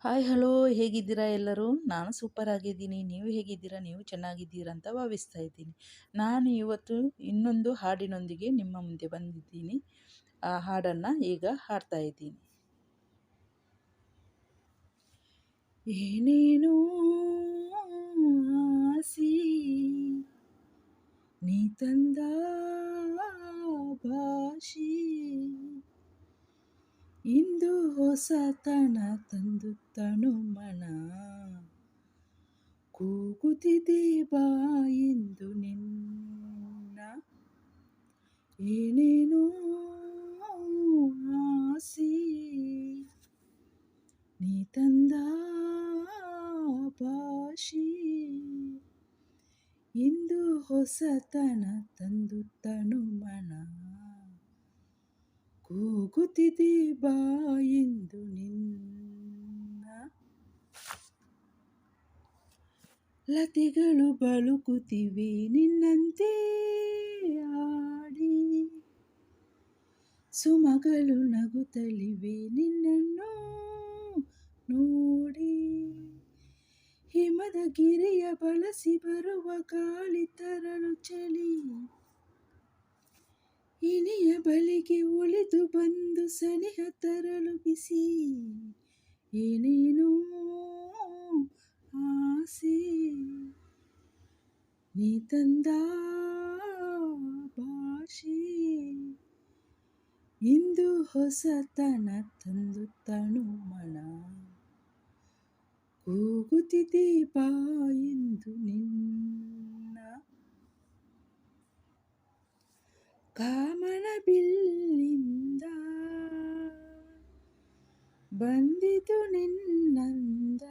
Hi hello ಹೇಗಿದ್ದೀರಾ ಎಲ್ಲರೂ? ನಾನು ಸೂಪರ್ ಆಗಿದ್ದೀನಿ. ನೀವು ಹೇಗಿದ್ದೀರಾ? ನೀವು ಚೆನ್ನಾಗಿದ್ದೀರಾ ಅಂತ ಭಾವಿಸ್ತಾ ಇದ್ದೀನಿ. ನಾನು ಇವತ್ತು ಇನ್ನೊಂದು ಹಾಡಿನೊಂದಿಗೆ ನಿಮ್ಮ ಮುಂದೆ ಬಂದಿದ್ದೀನಿ. ಆ ಹಾಡನ್ನು ಈಗ ಹಾಡ್ತಾ ಇದ್ದೀನಿ. ಏನೇನೋ ಆಸಿ ನೀ ತಂದ ಭಾಷಿ ಇಂದು ಹೊಸತನ ತಂದು ತನುಮನ ಕೂಗುತ್ತಿದೆ ಬಾ ಎಂದು ನಿನ್ನ ಏನೇನೋ ಆಸಿ ನೀ ತಂದ ಭಾಷಿ ಇಂದು ಹೊಸತನ ತಂದು ತನುಮನ ಕೂಗುತ್ತಿದೆ ಬಾ ಎಂದು ನಿನ್ನ ಲತೆಗಳು ಬಳುಕುತ್ತಿವೆ ನಿನ್ನಂತೆ ಆಡಿ ಸುಮಗಳು ನಗುತ್ತಲಿವೆ ನಿನ್ನನ್ನು ನೋಡಿ ಹಿಮದ ಗಿರಿಯ ಬಳಸಿ ಬರುವ ಗಾಳಿ ತರಲು ಚಳಿ ಇನಿಯ ಬಳಿಗೆ ಒಲಿದು ಬಂದು ಸನಿಹ ತರಲು ಬಿಸಿ ಏನೇನೋ ಆಸೆ ನೀ ತಂದ ಭಾಷೆ ಇಂದು ಹೊಸತನ ತಂದು ತನುಮನ ಕೂಗುತ್ತಿದೆ ಬಾ ಎಂದು ನಿನ್ನ ಕಾಮನ ಬಿಲ್ಲಿಂದ ಬಂದಿತು ನಿನ್ನಂದ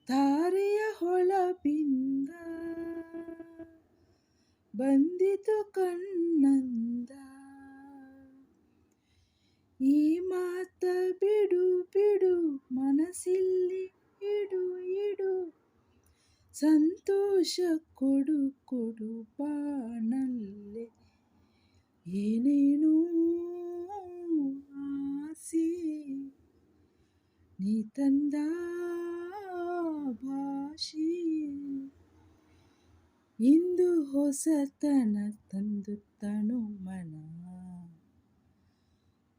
ತಾರೆಯ ಹೊಳಪಿಂದ ಬಂದಿತು ಕಣ್ಣಂದ ಈ ಮಾತ ಬಿಡು ಬಿಡು ಮನಸ್ಸಿಲ್ಲಿ ಇಡು ಇಡು ಸಂತೋಷ ಕೊಡು ಕೊಡು ಬಾನಲ್ಲೆ ಏನೇನೋ ಆಸೆ ನೀ ತಂದ ಭಾಷೆ ಇಂದು ಹೊಸತನ ತಂದು ತನುಮನ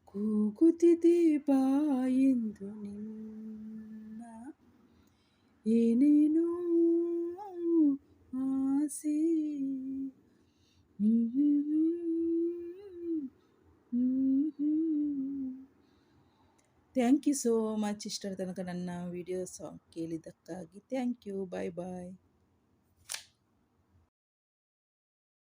ಕೂಗುತ್ತಿದೆ ಬಾ ಎಂದು ನಿನ್ನ ಏನೇನೋ ಆಸೆ ಥ್ಯಾಂಕ್ ಯು ಸೋ ಮಚ್. ಇಷ್ಟರ ತನಕ ನನ್ನ ವಿಡಿಯೋಸ್ ಕೇಳಿದ್ದಕ್ಕಾಗಿ ಥ್ಯಾಂಕ್ ಯು. Bye bye.